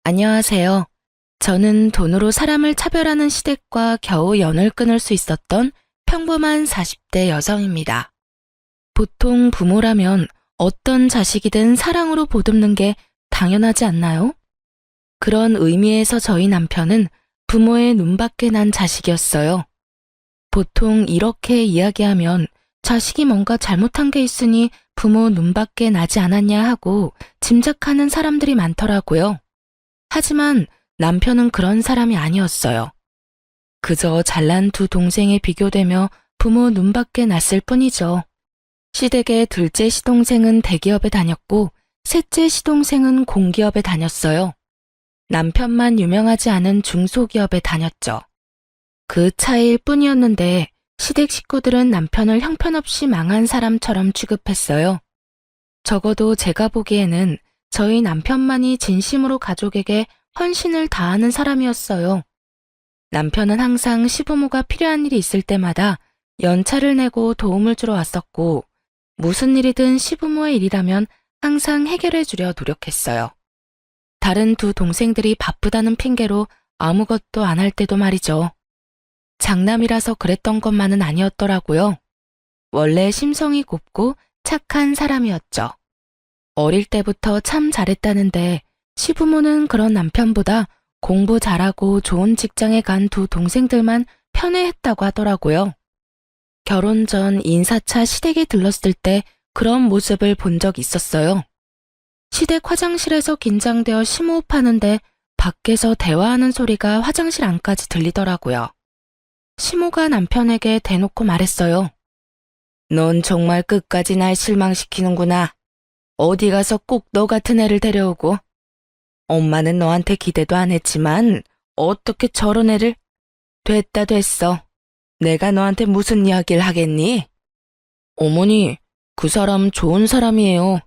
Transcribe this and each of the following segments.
안녕하세요. 저는 돈으로 사람을 차별하는 시댁과 겨우 연을 끊을 수 있었던 평범한 40대 여성입니다. 보통 부모라면 어떤 자식이든 사랑으로 보듬는 게 당연하지 않나요? 그런 의미에서 저희 남편은 부모의 눈밖에 난 자식이었어요. 보통 이렇게 이야기하면 자식이 뭔가 잘못한 게 있으니 부모 눈밖에 나지 않았냐 하고 짐작하는 사람들이 많더라고요. 하지만 남편은 그런 사람이 아니었어요. 그저 잘난 두 동생에 비교되며 부모 눈밖에 났을 뿐이죠. 시댁의 둘째 시동생은 대기업에 다녔고 셋째 시동생은 공기업에 다녔어요. 남편만 유명하지 않은 중소기업에 다녔죠. 그 차이일 뿐이었는데 시댁 식구들은 남편을 형편없이 망한 사람처럼 취급했어요. 적어도 제가 보기에는 저희 남편만이 진심으로 가족에게 헌신을 다하는 사람이었어요. 남편은 항상 시부모가 필요한 일이 있을 때마다 연차를 내고 도움을 주러 왔었고, 무슨 일이든 시부모의 일이라면 항상 해결해 주려 노력했어요. 다른 두 동생들이 바쁘다는 핑계로 아무것도 안 할 때도 말이죠. 장남이라서 그랬던 것만은 아니었더라고요. 원래 심성이 곱고 착한 사람이었죠. 어릴 때부터 참 잘했다는데 시부모는 그런 남편보다 공부 잘하고 좋은 직장에 간 두 동생들만 편애했다고 하더라고요. 결혼 전 인사차 시댁에 들렀을 때 그런 모습을 본 적 있었어요. 시댁 화장실에서 긴장되어 심호흡하는데 밖에서 대화하는 소리가 화장실 안까지 들리더라고요. 시모가 남편에게 대놓고 말했어요. 넌 정말 끝까지 날 실망시키는구나. 어디 가서 꼭 너 같은 애를 데려오고. 엄마는 너한테 기대도 안 했지만 어떻게 저런 애를. 됐어. 내가 너한테 무슨 이야기를 하겠니? 어머니, 그 사람 좋은 사람이에요.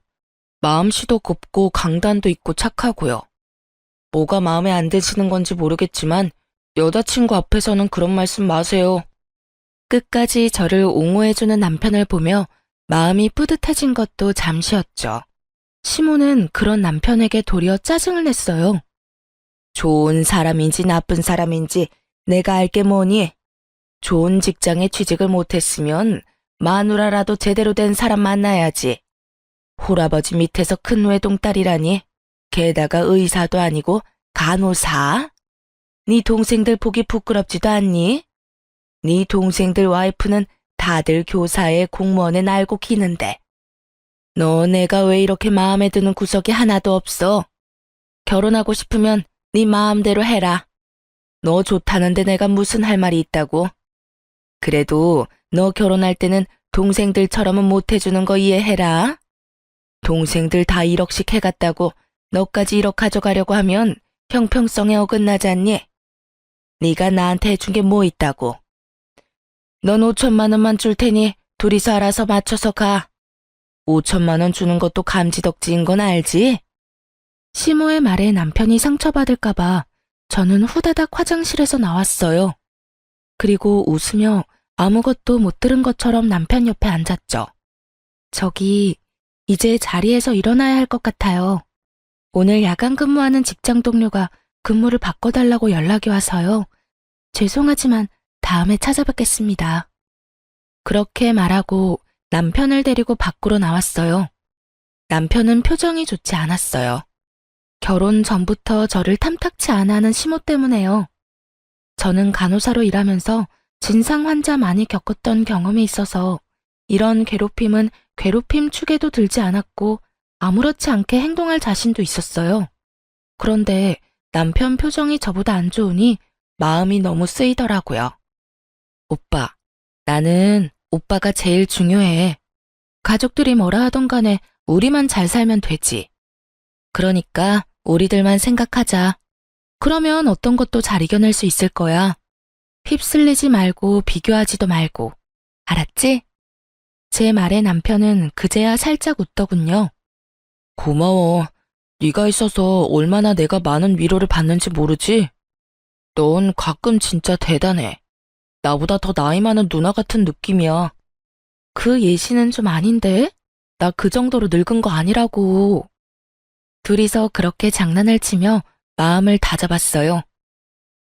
마음씨도 곱고 강단도 있고 착하고요. 뭐가 마음에 안 드시는 건지 모르겠지만 여자친구 앞에서는 그런 말씀 마세요. 끝까지 저를 옹호해주는 남편을 보며 마음이 뿌듯해진 것도 잠시였죠. 시모는 그런 남편에게 도리어 짜증을 냈어요. 좋은 사람인지 나쁜 사람인지 내가 알게 뭐니? 좋은 직장에 취직을 못했으면 마누라라도 제대로 된 사람 만나야지. 홀아버지 밑에서 큰 외동딸이라니. 게다가 의사도 아니고 간호사? 네 동생들 보기 부끄럽지도 않니? 네 동생들 와이프는 다들 교사에 공무원에 날고 기는데. 너 내가 왜 이렇게 마음에 드는 구석이 하나도 없어? 결혼하고 싶으면 네 마음대로 해라. 너 좋다는데 내가 무슨 할 말이 있다고? 그래도 너 결혼할 때는 동생들처럼은 못 해주는 거 이해해라. 동생들 다 1억씩 해갔다고 너까지 1억 가져가려고 하면 형평성에 어긋나지 않니? 네가 나한테 해준 게 뭐 있다고? 넌 5천만 원만 줄 테니 둘이서 알아서 맞춰서 가. 5천만 원 주는 것도 감지덕지인 건 알지? 시모의 말에 남편이 상처받을까봐 저는 후다닥 화장실에서 나왔어요. 그리고 웃으며 아무것도 못 들은 것처럼 남편 옆에 앉았죠. 저기, 이제 자리에서 일어나야 할 것 같아요. 오늘 야간 근무하는 직장 동료가 근무를 바꿔달라고 연락이 와서요. 죄송하지만 다음에 찾아뵙겠습니다. 그렇게 말하고 남편을 데리고 밖으로 나왔어요. 남편은 표정이 좋지 않았어요. 결혼 전부터 저를 탐탁치 않아 하는 시모 때문에요. 저는 간호사로 일하면서 진상 환자 많이 겪었던 경험이 있어서 이런 괴롭힘은 괴롭힘 축에도 들지 않았고 아무렇지 않게 행동할 자신도 있었어요. 그런데 남편 표정이 저보다 안 좋으니 마음이 너무 쓰이더라고요. 오빠, 나는 오빠가 제일 중요해. 가족들이 뭐라 하던 간에 우리만 잘 살면 되지. 그러니까 우리들만 생각하자. 그러면 어떤 것도 잘 이겨낼 수 있을 거야. 휩쓸리지 말고 비교하지도 말고. 알았지? 제 말에 남편은 그제야 살짝 웃더군요. 고마워. 네가 있어서 얼마나 내가 많은 위로를 받는지 모르지? 넌 가끔 진짜 대단해. 나보다 더 나이 많은 누나 같은 느낌이야. 그 예시는 좀 아닌데? 나 그 정도로 늙은 거 아니라고. 둘이서 그렇게 장난을 치며 마음을 다잡았어요.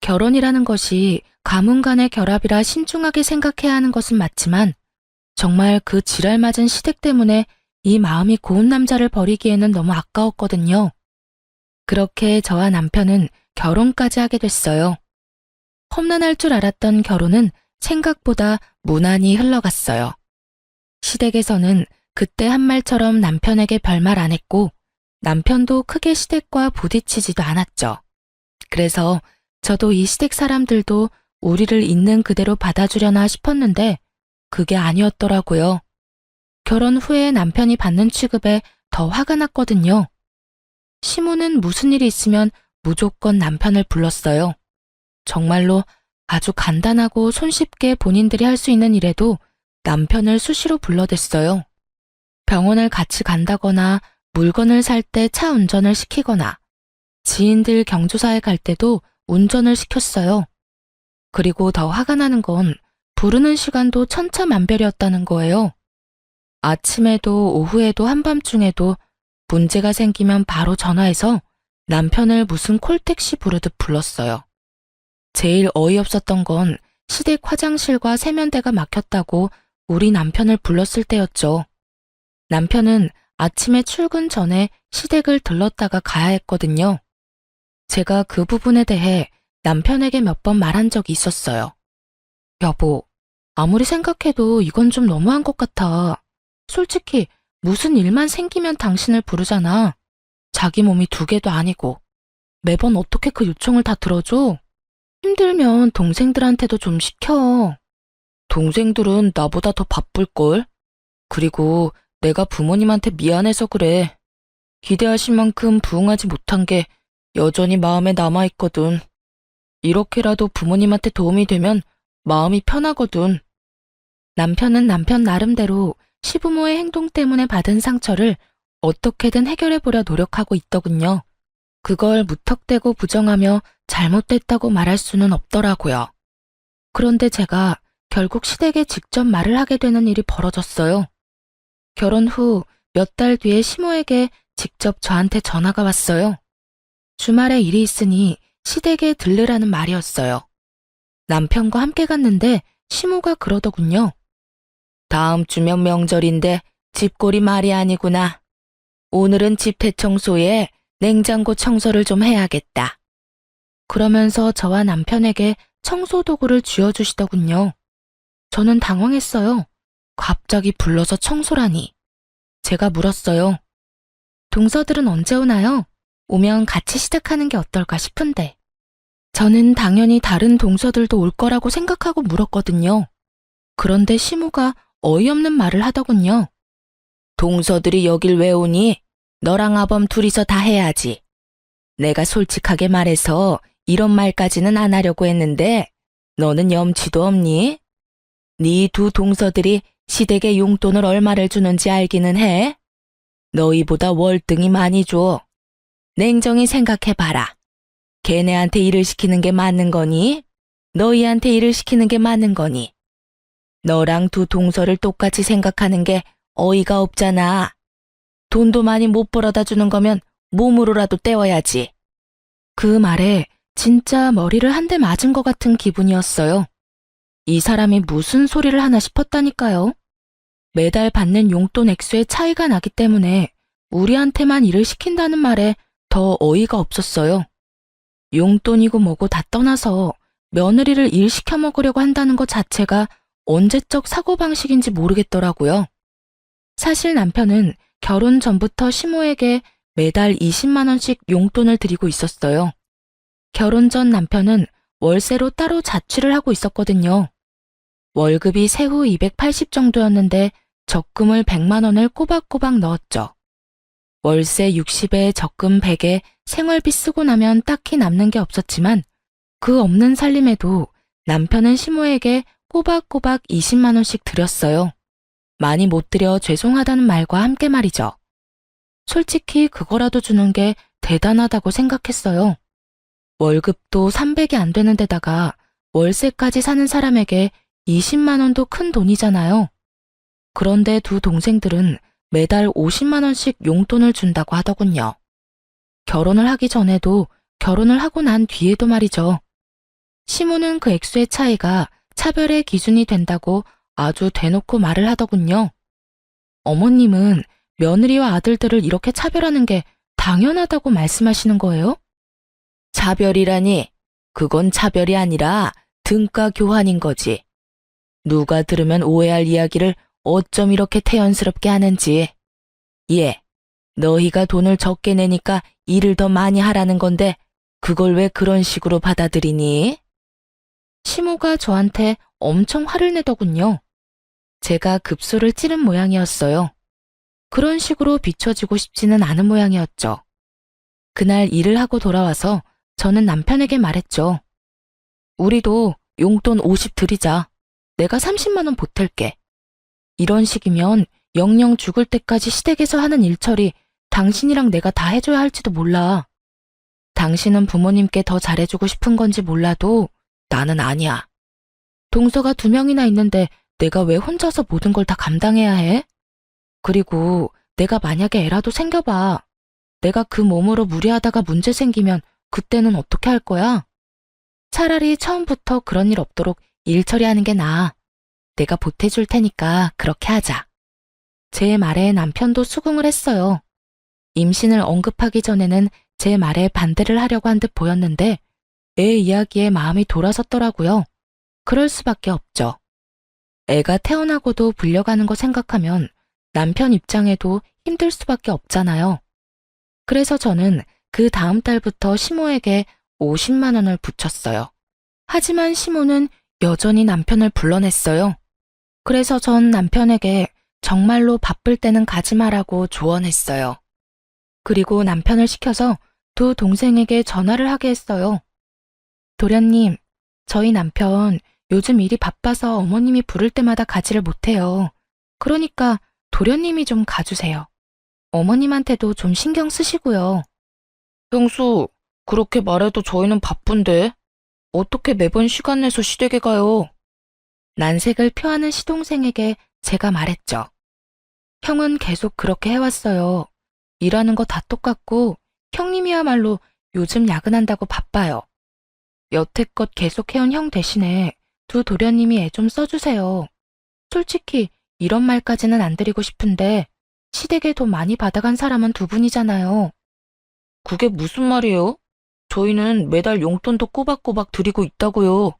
결혼이라는 것이 가문 간의 결합이라 신중하게 생각해야 하는 것은 맞지만 정말 그 지랄 맞은 시댁 때문에 이 마음이 고운 남자를 버리기에는 너무 아까웠거든요. 그렇게 저와 남편은 결혼까지 하게 됐어요. 험난할 줄 알았던 결혼은 생각보다 무난히 흘러갔어요. 시댁에서는 그때 한 말처럼 남편에게 별말 안 했고 남편도 크게 시댁과 부딪히지도 않았죠. 그래서 저도 이 시댁 사람들도 우리를 있는 그대로 받아주려나 싶었는데 그게 아니었더라고요. 결혼 후에 남편이 받는 취급에 더 화가 났거든요. 시모는 무슨 일이 있으면 무조건 남편을 불렀어요. 정말로 아주 간단하고 손쉽게 본인들이 할 수 있는 일에도 남편을 수시로 불러댔어요. 병원을 같이 간다거나 물건을 살 때 차 운전을 시키거나 지인들 경조사에 갈 때도 운전을 시켰어요. 그리고 더 화가 나는 건 부르는 시간도 천차만별이었다는 거예요. 아침에도 오후에도 한밤중에도 문제가 생기면 바로 전화해서 남편을 무슨 콜택시 부르듯 불렀어요. 제일 어이없었던 건 시댁 화장실과 세면대가 막혔다고 우리 남편을 불렀을 때였죠. 남편은 아침에 출근 전에 시댁을 들렀다가 가야 했거든요. 제가 그 부분에 대해 남편에게 몇 번 말한 적이 있었어요. 여보, 아무리 생각해도 이건 좀 너무한 것 같아. 솔직히 무슨 일만 생기면 당신을 부르잖아. 자기 몸이 2개도 아니고. 매번 어떻게 그 요청을 다 들어줘? 힘들면 동생들한테도 좀 시켜. 동생들은 나보다 더 바쁠걸? 그리고 내가 부모님한테 미안해서 그래. 기대하신 만큼 부응하지 못한 게 여전히 마음에 남아있거든. 이렇게라도 부모님한테 도움이 되면 마음이 편하거든. 남편은 남편 나름대로 시부모의 행동 때문에 받은 상처를 어떻게든 해결해보려 노력하고 있더군요. 그걸 무턱대고 부정하며 잘못됐다고 말할 수는 없더라고요. 그런데 제가 결국 시댁에 직접 말을 하게 되는 일이 벌어졌어요. 결혼 후 몇 달 뒤에 시모에게 직접 저한테 전화가 왔어요. 주말에 일이 있으니 시댁에 들르라는 말이었어요. 남편과 함께 갔는데 시모가 그러더군요. 다음 주면 명절인데 집골이 말이 아니구나. 오늘은 집 대청소에 냉장고 청소를 좀 해야겠다. 그러면서 저와 남편에게 청소 도구를 쥐어주시더군요. 저는 당황했어요. 갑자기 불러서 청소라니. 제가 물었어요. 동서들은 언제 오나요? 오면 같이 시작하는 게 어떨까 싶은데. 저는 당연히 다른 동서들도 올 거라고 생각하고 물었거든요. 그런데 시모가 어이없는 말을 하더군요. 동서들이 여길 왜 오니? 너랑 아범 둘이서 다 해야지. 내가 솔직하게 말해서 이런 말까지는 안 하려고 했는데 너는 염치도 없니? 네 2 동서들이 시댁에 용돈을 얼마를 주는지 알기는 해? 너희보다 월등히 많이 줘. 냉정히 생각해봐라. 걔네한테 일을 시키는 게 맞는 거니? 너희한테 일을 시키는 게 맞는 거니? 너랑 2 동서를 똑같이 생각하는 게 어이가 없잖아. 돈도 많이 못 벌어다 주는 거면 몸으로라도 때워야지. 그 말에 진짜 머리를 한 대 맞은 것 같은 기분이었어요. 이 사람이 무슨 소리를 하나 싶었다니까요. 매달 받는 용돈 액수에 차이가 나기 때문에 우리한테만 일을 시킨다는 말에 더 어이가 없었어요. 용돈이고 뭐고 다 떠나서 며느리를 일 시켜 먹으려고 한다는 것 자체가 언제적 사고방식인지 모르겠더라고요. 사실 남편은 결혼 전부터 시모에게 매달 20만 원씩 용돈을 드리고 있었어요. 결혼 전 남편은 월세로 따로 자취를 하고 있었거든요. 월급이 세후 280 정도였는데 적금을 100만 원을 꼬박꼬박 넣었죠. 월세 60에 적금 100에 생활비 쓰고 나면 딱히 남는 게 없었지만 그 없는 살림에도 남편은 시모에게 꼬박꼬박 20만 원씩 드렸어요. 많이 못 드려 죄송하다는 말과 함께 말이죠. 솔직히 그거라도 주는 게 대단하다고 생각했어요. 월급도 300이 안 되는 데다가 월세까지 사는 사람에게 20만 원도 큰 돈이잖아요. 그런데 2 동생들은 매달 50만 원씩 용돈을 준다고 하더군요. 결혼을 하기 전에도 결혼을 하고 난 뒤에도 말이죠. 시모는 그 액수의 차이가 차별의 기준이 된다고 아주 대놓고 말을 하더군요. 어머님은 며느리와 아들들을 이렇게 차별하는 게 당연하다고 말씀하시는 거예요? 차별이라니, 그건 차별이 아니라 등가 교환인 거지. 누가 들으면 오해할 이야기를 어쩜 이렇게 태연스럽게 하는지. 예, 너희가 돈을 적게 내니까 일을 더 많이 하라는 건데 그걸 왜 그런 식으로 받아들이니? 시모가 저한테 엄청 화를 내더군요. 제가 급소를 찌른 모양이었어요. 그런 식으로 비춰지고 싶지는 않은 모양이었죠. 그날 일을 하고 돌아와서 저는 남편에게 말했죠. 우리도 용돈 50 드리자. 내가 30만 원 보탤게. 이런 식이면 영영 죽을 때까지 시댁에서 하는 일처리 당신이랑 내가 다 해줘야 할지도 몰라. 당신은 부모님께 더 잘해주고 싶은 건지 몰라도 나는 아니야. 동서가 2명이나 있는데 내가 왜 혼자서 모든 걸 다 감당해야 해? 그리고 내가 만약에 애라도 생겨봐. 내가 그 몸으로 무리하다가 문제 생기면 그때는 어떻게 할 거야? 차라리 처음부터 그런 일 없도록 일 처리하는 게 나아. 내가 보태줄 테니까 그렇게 하자. 제 말에 남편도 수긍을 했어요. 임신을 언급하기 전에는 제 말에 반대를 하려고 한 듯 보였는데 애 이야기에 마음이 돌아섰더라고요. 그럴 수밖에 없죠. 애가 태어나고도 불려가는 거 생각하면 남편 입장에도 힘들 수밖에 없잖아요. 그래서 저는 그 다음 달부터 시모에게 50만 원을 붙였어요. 하지만 시모는 여전히 남편을 불러냈어요. 그래서 전 남편에게 정말로 바쁠 때는 가지 마라고 조언했어요. 그리고 남편을 시켜서 2 동생에게 전화를 하게 했어요. 도련님, 저희 남편 요즘 일이 바빠서 어머님이 부를 때마다 가지를 못해요. 그러니까 도련님이 좀 가주세요. 어머님한테도 좀 신경 쓰시고요. 형수, 그렇게 말해도 저희는 바쁜데 어떻게 매번 시간 내서 시댁에 가요? 난색을 표하는 시동생에게 제가 말했죠. 형은 계속 그렇게 해왔어요. 일하는 거 다 똑같고 형님이야말로 요즘 야근한다고 바빠요. 여태껏 계속 해온 형 대신에 2 도련님이 애 좀 써주세요. 솔직히 이런 말까지는 안 드리고 싶은데 시댁에 돈 많이 받아간 사람은 2 분이잖아요. 그게 무슨 말이에요? 저희는 매달 용돈도 꼬박꼬박 드리고 있다고요.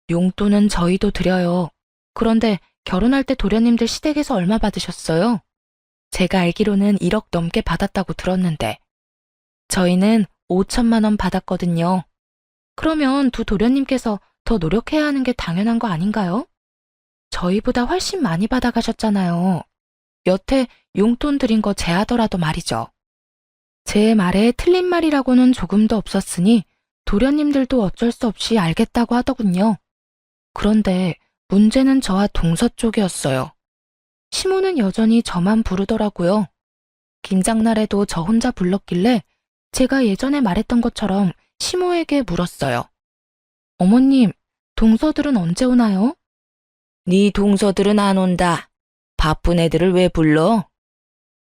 용돈은 저희도 드려요. 그런데 결혼할 때 도련님들 시댁에서 얼마 받으셨어요? 제가 알기로는 1억 넘게 받았다고 들었는데 저희는 5천만 원 받았거든요. 그러면 2 도련님께서 더 노력해야 하는 게 당연한 거 아닌가요? 저희보다 훨씬 많이 받아가셨잖아요. 여태 용돈 드린 거 제하더라도 말이죠. 제 말에 틀린 말이라고는 조금도 없었으니 도련님들도 어쩔 수 없이 알겠다고 하더군요. 그런데 문제는 저와 동서 쪽이었어요. 시모는 여전히 저만 부르더라고요. 김장날에도 저 혼자 불렀길래 제가 예전에 말했던 것처럼 시모에게 물었어요. 어머님, 동서들은 언제 오나요? 네 동서들은 안 온다. 바쁜 애들을 왜 불러?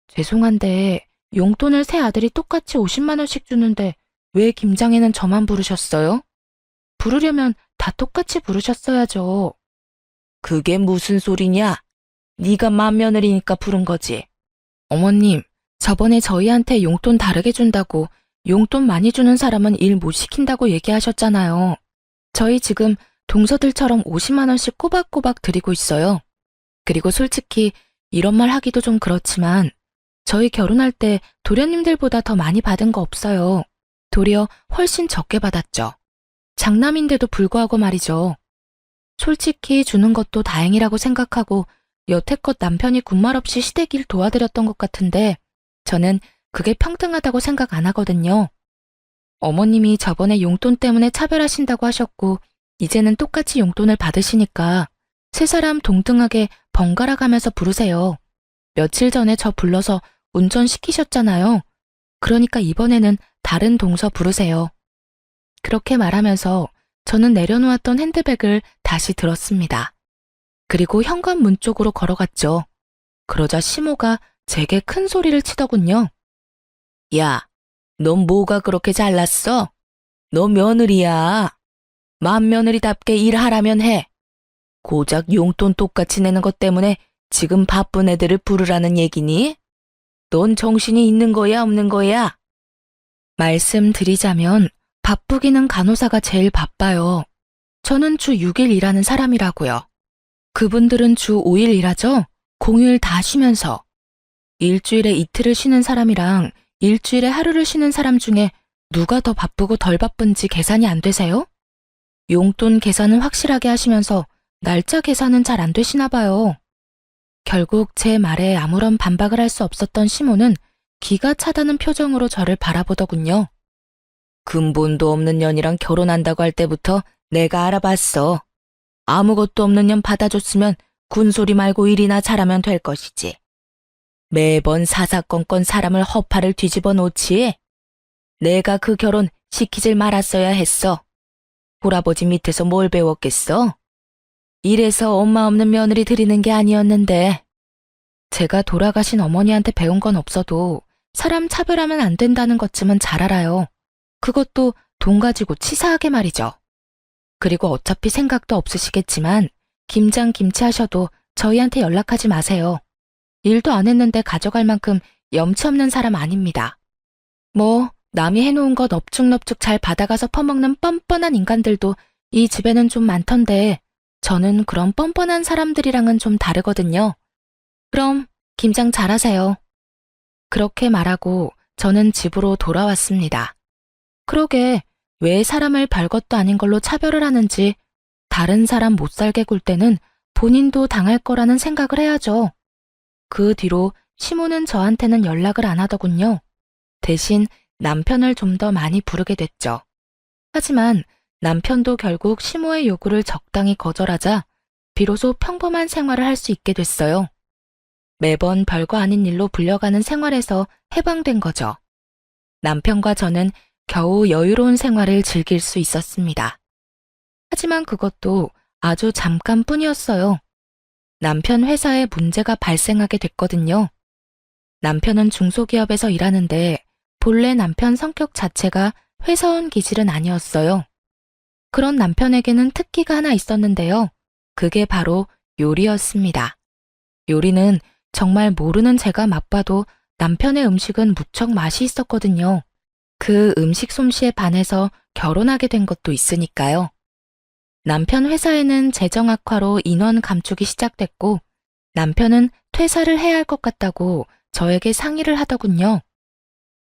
죄송한데 용돈을 세 아들이 똑같이 50만 원씩 주는데 왜 김장에는 저만 부르셨어요? 부르려면 다 똑같이 부르셨어야죠. 그게 무슨 소리냐? 네가 맏며느리니까 부른 거지. 어머님, 저번에 저희한테 용돈 다르게 준다고 용돈 많이 주는 사람은 일 못 시킨다고 얘기하셨잖아요. 저희 지금 동서들처럼 50만 원씩 꼬박꼬박 드리고 있어요. 그리고 솔직히 이런 말 하기도 좀 그렇지만 저희 결혼할 때 도련님들보다 더 많이 받은 거 없어요. 도리어 훨씬 적게 받았죠. 장남인데도 불구하고 말이죠. 솔직히 주는 것도 다행이라고 생각하고 여태껏 남편이 군말 없이 시댁 일 도와드렸던 것 같은데 저는 그게 평등하다고 생각 안 하거든요. 어머님이 저번에 용돈 때문에 차별하신다고 하셨고 이제는 똑같이 용돈을 받으시니까 세 사람 동등하게 번갈아 가면서 부르세요. 며칠 전에 저 불러서 운전시키셨잖아요. 그러니까 이번에는 다른 동서 부르세요. 그렇게 말하면서 저는 내려놓았던 핸드백을 다시 들었습니다. 그리고 현관문 쪽으로 걸어갔죠. 그러자 시모가 제게 큰 소리를 치더군요. 야, 넌 뭐가 그렇게 잘났어? 너 며느리야. 맏며느리답게 일하라면 해. 고작 용돈 똑같이 내는 것 때문에 지금 바쁜 애들을 부르라는 얘기니? 넌 정신이 있는 거야, 없는 거야? 말씀드리자면 바쁘기는 간호사가 제일 바빠요. 저는 주 6일 일하는 사람이라고요. 그분들은 주 5일 일하죠? 공휴일 다 쉬면서. 일주일에 이틀을 쉬는 사람이랑 일주일에 하루를 쉬는 사람 중에 누가 더 바쁘고 덜 바쁜지 계산이 안 되세요? 용돈 계산은 확실하게 하시면서 날짜 계산은 잘 안 되시나 봐요. 결국 제 말에 아무런 반박을 할 수 없었던 시모는 기가 차다는 표정으로 저를 바라보더군요. 근본도 없는 년이랑 결혼한다고 할 때부터 내가 알아봤어. 아무것도 없는 년 받아줬으면 군소리 말고 일이나 잘하면 될 것이지. 매번 사사건건 사람을 허파를 뒤집어 놓지. 내가 그 결혼 시키질 말았어야 했어. 할아버지 밑에서 뭘 배웠겠어? 이래서 엄마 없는 며느리 들이는 게 아니었는데. 제가 돌아가신 어머니한테 배운 건 없어도 사람 차별하면 안 된다는 것쯤은 잘 알아요. 그것도 돈 가지고 치사하게 말이죠. 그리고 어차피 생각도 없으시겠지만 김장 김치 하셔도 저희한테 연락하지 마세요. 일도 안 했는데 가져갈 만큼 염치 없는 사람 아닙니다. 뭐 남이 해놓은 것 넙죽넙죽 잘 받아가서 퍼먹는 뻔뻔한 인간들도 이 집에는 좀 많던데 저는 그런 뻔뻔한 사람들이랑은 좀 다르거든요. 그럼 김장 잘하세요. 그렇게 말하고 저는 집으로 돌아왔습니다. 그러게 왜 사람을 별것도 아닌 걸로 차별을 하는지 다른 사람 못 살게 굴 때는 본인도 당할 거라는 생각을 해야죠. 그 뒤로 시모는 저한테는 연락을 안 하더군요. 대신 남편을 좀 더 많이 부르게 됐죠. 하지만 남편도 결국 시모의 요구를 적당히 거절하자 비로소 평범한 생활을 할 수 있게 됐어요. 매번 별거 아닌 일로 불려가는 생활에서 해방된 거죠. 남편과 저는 겨우 여유로운 생활을 즐길 수 있었습니다. 하지만 그것도 아주 잠깐뿐이었어요. 남편 회사에 문제가 발생하게 됐거든요. 남편은 중소기업에서 일하는데 본래 남편 성격 자체가 회사원 기질은 아니었어요. 그런 남편에게는 특기가 하나 있었는데요. 그게 바로 요리였습니다. 요리는 정말 모르는 제가 맛봐도 남편의 음식은 무척 맛이 있었거든요. 그 음식 솜씨에 반해서 결혼하게 된 것도 있으니까요. 남편 회사에는 재정 악화로 인원 감축이 시작됐고 남편은 퇴사를 해야 할 것 같다고 저에게 상의를 하더군요.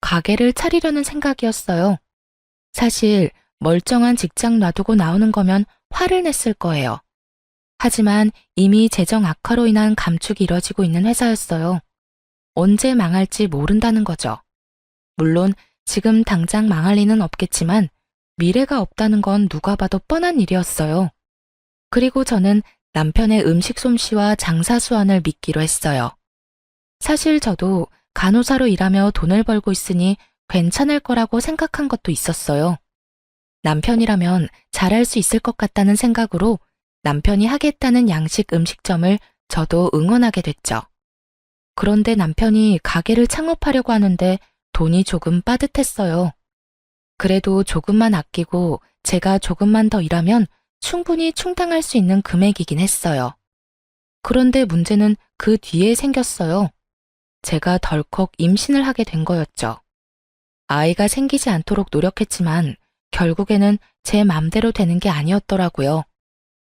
가게를 차리려는 생각이었어요. 사실 멀쩡한 직장 놔두고 나오는 거면 화를 냈을 거예요. 하지만 이미 재정 악화로 인한 감축이 이뤄지고 있는 회사였어요. 언제 망할지 모른다는 거죠. 물론 지금 당장 망할 리는 없겠지만 미래가 없다는 건 누가 봐도 뻔한 일이었어요. 그리고 저는 남편의 음식 솜씨와 장사 수완을 믿기로 했어요. 사실 저도 간호사로 일하며 돈을 벌고 있으니 괜찮을 거라고 생각한 것도 있었어요. 남편이라면 잘할 수 있을 것 같다는 생각으로 남편이 하겠다는 양식 음식점을 저도 응원하게 됐죠. 그런데 남편이 가게를 창업하려고 하는데 돈이 조금 빠듯했어요. 그래도 조금만 아끼고 제가 조금만 더 일하면 충분히 충당할 수 있는 금액이긴 했어요. 그런데 문제는 그 뒤에 생겼어요. 제가 덜컥 임신을 하게 된 거였죠. 아이가 생기지 않도록 노력했지만 결국에는 제 맘대로 되는 게 아니었더라고요.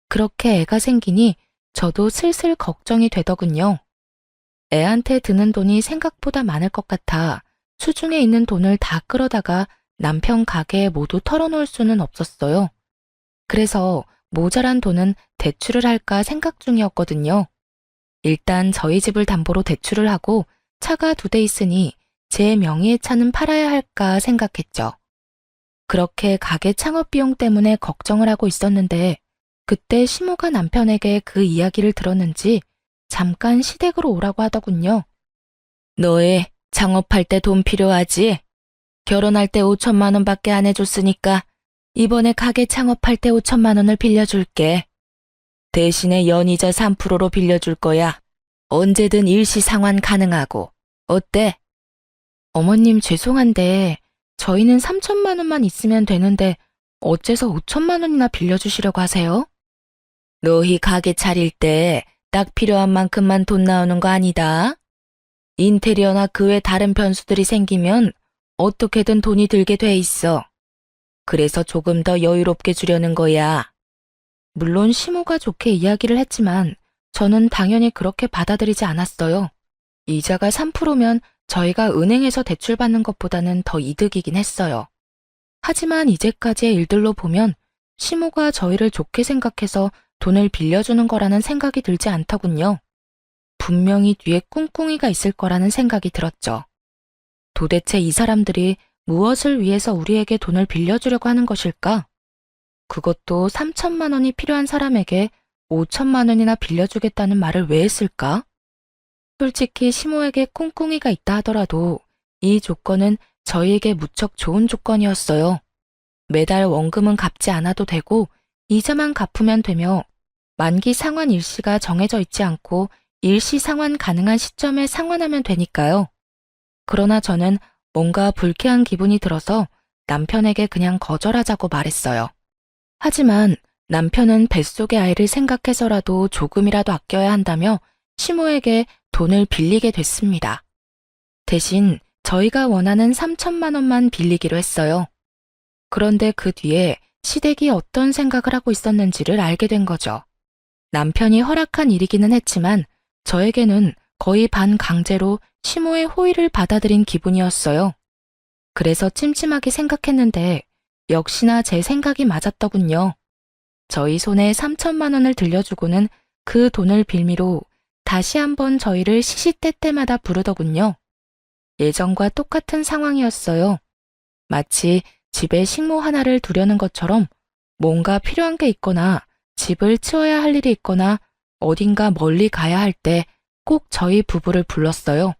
그렇게 애가 생기니 저도 슬슬 걱정이 되더군요. 애한테 드는 돈이 생각보다 많을 것 같아 수중에 있는 돈을 다 끌어다가 남편 가게에 모두 털어놓을 수는 없었어요. 그래서 모자란 돈은 대출을 할까 생각 중이었거든요. 일단 저희 집을 담보로 대출을 하고 차가 2대 있으니 제 명의의 차는 팔아야 할까 생각했죠. 그렇게 가게 창업 비용 때문에 걱정을 하고 있었는데 그때 시모가 남편에게 그 이야기를 들었는지 잠깐 시댁으로 오라고 하더군요. 너애 창업할 때 돈 필요하지? 결혼할 때 5천만 원밖에 안 해줬으니까 이번에 가게 창업할 때 5천만 원을 빌려줄게. 대신에 연이자 3%로 빌려줄 거야. 언제든 일시 상환 가능하고. 어때? 어머님 죄송한데 저희는 3천만 원만 있으면 되는데 어째서 5천만 원이나 빌려주시려고 하세요? 너희 가게 차릴 때 딱 필요한 만큼만 돈 나오는 거 아니다. 인테리어나 그 외 다른 변수들이 생기면 어떻게든 돈이 들게 돼 있어. 그래서 조금 더 여유롭게 주려는 거야. 물론 시모가 좋게 이야기를 했지만 저는 당연히 그렇게 받아들이지 않았어요. 이자가 3%면 저희가 은행에서 대출받는 것보다는 더 이득이긴 했어요. 하지만 이제까지의 일들로 보면 시모가 저희를 좋게 생각해서 돈을 빌려주는 거라는 생각이 들지 않더군요. 분명히 뒤에 꿍꿍이가 있을 거라는 생각이 들었죠. 도대체 이 사람들이 무엇을 위해서 우리에게 돈을 빌려주려고 하는 것일까? 그것도 3천만 원이 필요한 사람에게 5천만 원이나 빌려주겠다는 말을 왜 했을까? 솔직히 시모에게 꿍꿍이가 있다 하더라도 이 조건은 저희에게 무척 좋은 조건이었어요. 매달 원금은 갚지 않아도 되고 이자만 갚으면 되며 만기 상환 일시가 정해져 있지 않고 일시 상환 가능한 시점에 상환하면 되니까요. 그러나 저는 뭔가 불쾌한 기분이 들어서 남편에게 그냥 거절하자고 말했어요. 하지만 남편은 뱃속의 아이를 생각해서라도 조금이라도 아껴야 한다며 시모에게 돈을 빌리게 됐습니다. 대신 저희가 원하는 3천만 원만 빌리기로 했어요. 그런데 그 뒤에 시댁이 어떤 생각을 하고 있었는지를 알게 된 거죠. 남편이 허락한 일이기는 했지만 저에게는 거의 반강제로 시모의 호의를 받아들인 기분이었어요. 그래서 찜찜하게 생각했는데 역시나 제 생각이 맞았더군요. 저희 손에 3천만 원을 들려주고는 그 돈을 빌미로 다시 한번 저희를 시시때때마다 부르더군요. 예전과 똑같은 상황이었어요. 마치 집에 식모 하나를 두려는 것처럼 뭔가 필요한 게 있거나 집을 치워야 할 일이 있거나 어딘가 멀리 가야 할 때 꼭 저희 부부를 불렀어요.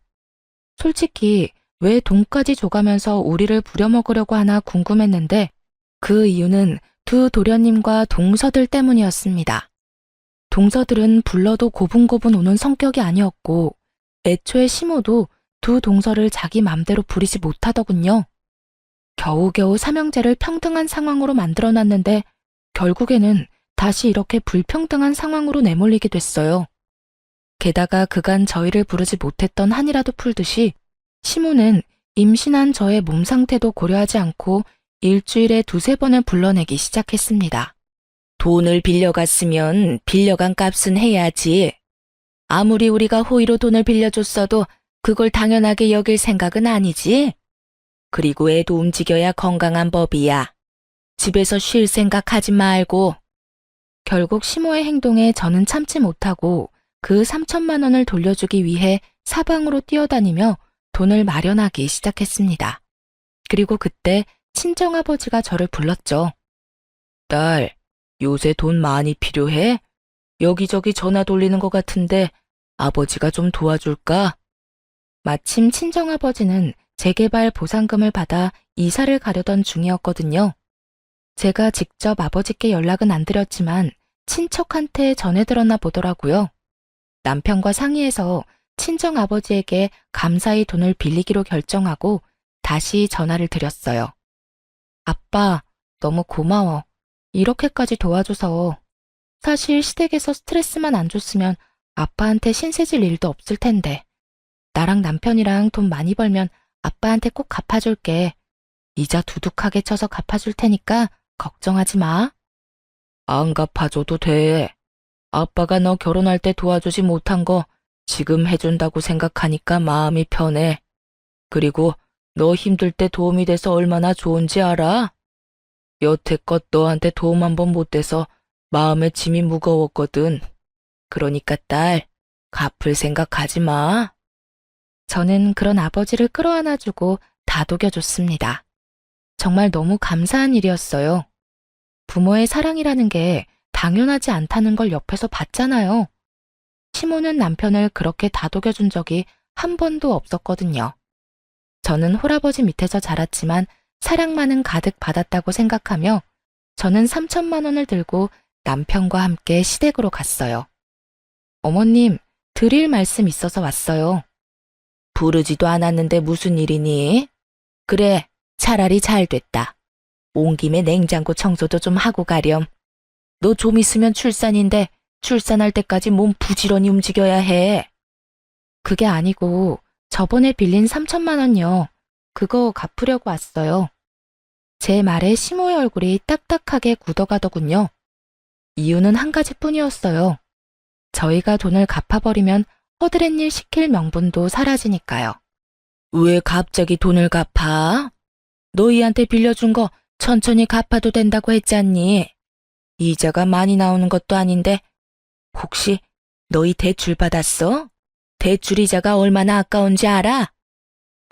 솔직히 왜 돈까지 줘가면서 우리를 부려먹으려고 하나 궁금했는데 그 이유는 두 도련님과 동서들 때문이었습니다. 동서들은 불러도 고분고분 오는 성격이 아니었고 애초에 시모도 두 동서를 자기 맘대로 부리지 못하더군요. 겨우겨우 삼형제를 평등한 상황으로 만들어놨는데 결국에는 다시 이렇게 불평등한 상황으로 내몰리게 됐어요. 게다가 그간 저희를 부르지 못했던 한이라도 풀듯이 시모는 임신한 저의 몸 상태도 고려하지 않고 일주일에 2~3번을 불러내기 시작했습니다. 돈을 빌려갔으면 빌려간 값은 해야지. 아무리 우리가 호의로 돈을 빌려줬어도 그걸 당연하게 여길 생각은 아니지. 그리고 애도 움직여야 건강한 법이야. 집에서 쉴 생각하지 말고. 결국 시모의 행동에 저는 참지 못하고 그 3천만 원을 돌려주기 위해 사방으로 뛰어다니며 돈을 마련하기 시작했습니다. 그리고 그때 친정아버지가 저를 불렀죠. 딸, 요새 돈 많이 필요해? 여기저기 전화 돌리는 것 같은데 아버지가 좀 도와줄까? 마침 친정아버지는 재개발 보상금을 받아 이사를 가려던 중이었거든요. 제가 직접 아버지께 연락은 안 드렸지만 친척한테 전해들었나 보더라고요. 남편과 상의해서 친정아버지에게 감사히 돈을 빌리기로 결정하고 다시 전화를 드렸어요. 아빠, 너무 고마워. 이렇게까지 도와줘서. 사실 시댁에서 스트레스만 안 줬으면 아빠한테 신세질 일도 없을 텐데. 나랑 남편이랑 돈 많이 벌면 아빠한테 꼭 갚아줄게. 이자 두둑하게 쳐서 갚아줄 테니까 걱정하지 마. 안 갚아줘도 돼. 아빠가 너 결혼할 때 도와주지 못한 거 지금 해준다고 생각하니까 마음이 편해. 그리고 너 힘들 때 도움이 돼서 얼마나 좋은지 알아? 여태껏 너한테 도움 한 번 못 돼서 마음에 짐이 무거웠거든. 그러니까 딸, 갚을 생각하지 마. 저는 그런 아버지를 끌어안아주고 다독여줬습니다. 정말 너무 감사한 일이었어요. 부모의 사랑이라는 게 당연하지 않다는 걸 옆에서 봤잖아요. 시모는 남편을 그렇게 다독여준 적이 한 번도 없었거든요. 저는 홀아버지 밑에서 자랐지만 사랑만은 가득 받았다고 생각하며 저는 3천만 원을 들고 남편과 함께 시댁으로 갔어요. 어머님, 드릴 말씀 있어서 왔어요. 부르지도 않았는데 무슨 일이니? 그래, 차라리 잘 됐다. 온 김에 냉장고 청소도 좀 하고 가렴. 너 좀 있으면 출산인데 출산할 때까지 몸 부지런히 움직여야 해. 그게 아니고 저번에 빌린 3천만 원요. 그거 갚으려고 왔어요. 제 말에 시모의 얼굴이 딱딱하게 굳어가더군요. 이유는 한 가지뿐이었어요. 저희가 돈을 갚아버리면 허드렛 일 시킬 명분도 사라지니까요. 왜 갑자기 돈을 갚아? 너희한테 빌려준 거 천천히 갚아도 된다고 했잖니. 이자가 많이 나오는 것도 아닌데 혹시 너희 대출 받았어? 대출 이자가 얼마나 아까운지 알아?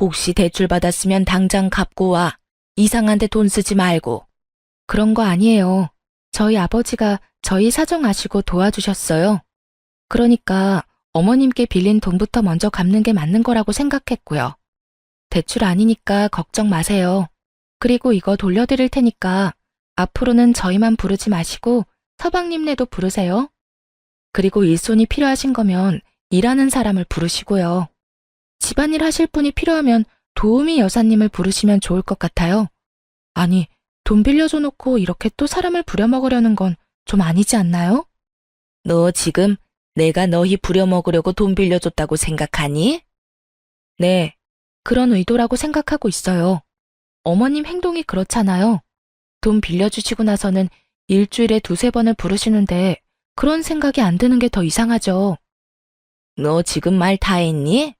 혹시 대출 받았으면 당장 갚고 와. 이상한 데 돈 쓰지 말고. 그런 거 아니에요. 저희 아버지가 저희 사정 아시고 도와주셨어요. 그러니까 어머님께 빌린 돈부터 먼저 갚는 게 맞는 거라고 생각했고요. 대출 아니니까 걱정 마세요. 그리고 이거 돌려드릴 테니까 앞으로는 저희만 부르지 마시고 서방님네도 부르세요. 그리고 일손이 필요하신 거면 일하는 사람을 부르시고요. 집안일 하실 분이 필요하면 도우미 여사님을 부르시면 좋을 것 같아요. 아니, 돈 빌려줘 놓고 이렇게 또 사람을 부려먹으려는 건 좀 아니지 않나요? 너 지금 내가 너희 부려먹으려고 돈 빌려줬다고 생각하니? 네, 그런 의도라고 생각하고 있어요. 어머님 행동이 그렇잖아요. 돈 빌려주시고 나서는 일주일에 두세 번을 부르시는데 그런 생각이 안 드는 게 더 이상하죠. 너 지금 말 다 했니?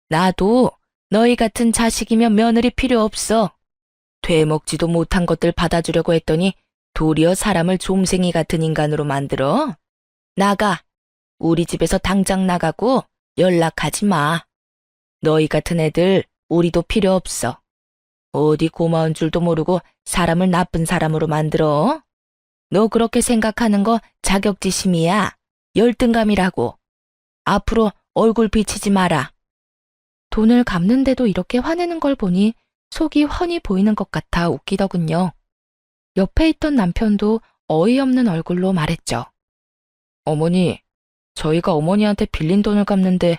나도 너희 같은 자식이면 며느리 필요 없어. 되먹지도 못한 것들 받아주려고 했더니 도리어 사람을 좀생이 같은 인간으로 만들어? 나가. 우리 집에서 당장 나가고 연락하지 마. 너희 같은 애들 우리도 필요 없어. 어디 고마운 줄도 모르고 사람을 나쁜 사람으로 만들어? 너 그렇게 생각하는 거 자격지심이야. 열등감이라고. 앞으로 얼굴 비치지 마라. 돈을 갚는데도 이렇게 화내는 걸 보니 속이 훤히 보이는 것 같아 웃기더군요. 옆에 있던 남편도 어이없는 얼굴로 말했죠. 어머니, 저희가 어머니한테 빌린 돈을 갚는데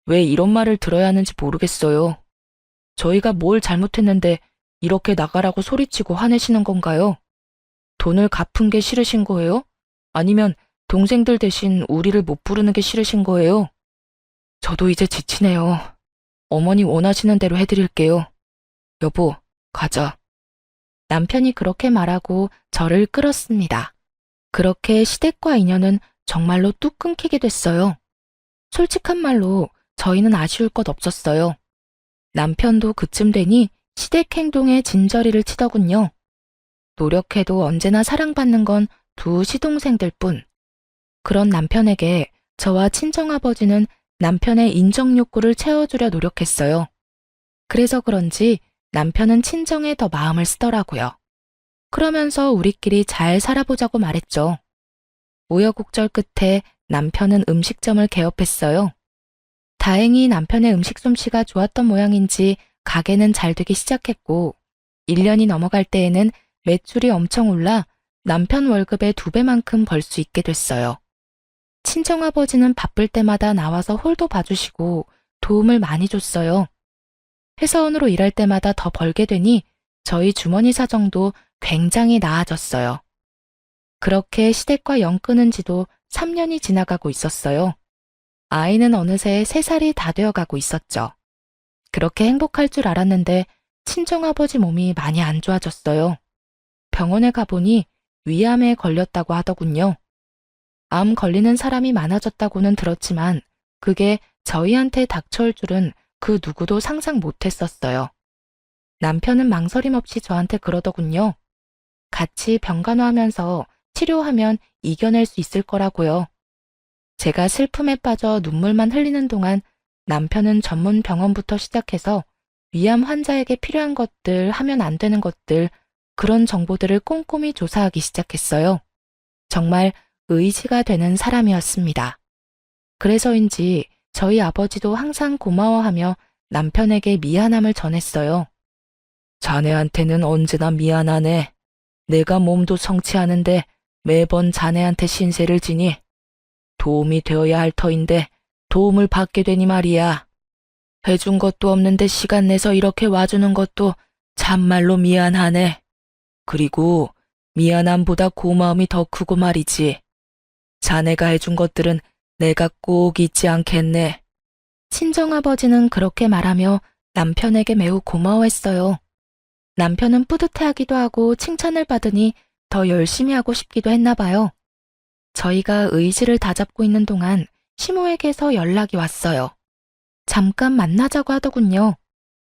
왜 이런 말을 들어야 하는지 모르겠어요. 저희가 뭘 잘못했는데 이렇게 나가라고 소리치고 화내시는 건가요? 돈을 갚은 게 싫으신 거예요? 아니면 동생들 대신 우리를 못 부르는 게 싫으신 거예요? 저도 이제 지치네요. 어머니 원하시는 대로 해드릴게요. 여보, 가자. 남편이 그렇게 말하고 저를 끌었습니다. 그렇게 시댁과 인연은 정말로 뚝 끊기게 됐어요. 솔직한 말로 저희는 아쉬울 것 없었어요. 남편도 그쯤 되니 시댁 행동에 진저리를 치더군요. 노력해도 언제나 사랑받는 건 두 시동생들 뿐. 그런 남편에게 저와 친정아버지는 남편의 인정 욕구를 채워주려 노력했어요. 그래서 그런지 남편은 친정에 더 마음을 쓰더라고요. 그러면서 우리끼리 잘 살아보자고 말했죠. 우여곡절 끝에 남편은 음식점을 개업했어요. 다행히 남편의 음식 솜씨가 좋았던 모양인지 가게는 잘 되기 시작했고 1년이 넘어갈 때에는 매출이 엄청 올라 남편 월급의 2배만큼 벌 수 있게 됐어요. 친정아버지는 바쁠 때마다 나와서 홀도 봐주시고 도움을 많이 줬어요. 회사원으로 일할 때마다 더 벌게 되니 저희 주머니 사정도 굉장히 나아졌어요. 그렇게 시댁과 연 끊은 지도 3년이 지나가고 있었어요. 아이는 어느새 3살이 다 되어가고 있었죠. 그렇게 행복할 줄 알았는데 친정아버지 몸이 많이 안 좋아졌어요. 병원에 가보니 위암에 걸렸다고 하더군요. 암 걸리는 사람이 많아졌다고는 들었지만 그게 저희한테 닥쳐올 줄은 그 누구도 상상 못했었어요. 남편은 망설임 없이 저한테 그러더군요. 같이 병간호하면서 치료하면 이겨낼 수 있을 거라고요. 제가 슬픔에 빠져 눈물만 흘리는 동안 남편은 전문 병원부터 시작해서 위암 환자에게 필요한 것들, 하면 안 되는 것들, 그런 정보들을 꼼꼼히 조사하기 시작했어요. 정말 의지가 되는 사람이었습니다. 그래서인지 저희 아버지도 항상 고마워하며 남편에게 미안함을 전했어요. 자네한테는 언제나 미안하네. 내가 몸도 성취하는데 매번 자네한테 신세를 지니 도움이 되어야 할 터인데 도움을 받게 되니 말이야. 해준 것도 없는데 시간 내서 이렇게 와주는 것도 참말로 미안하네. 그리고 미안함보다 고마움이 더 크고 말이지. 자네가 해준 것들은 내가 꼭 잊지 않겠네. 친정아버지는 그렇게 말하며 남편에게 매우 고마워했어요. 남편은 뿌듯해하기도 하고 칭찬을 받으니 더 열심히 하고 싶기도 했나 봐요. 저희가 의지를 다잡고 있는 동안 시모에게서 연락이 왔어요. 잠깐 만나자고 하더군요.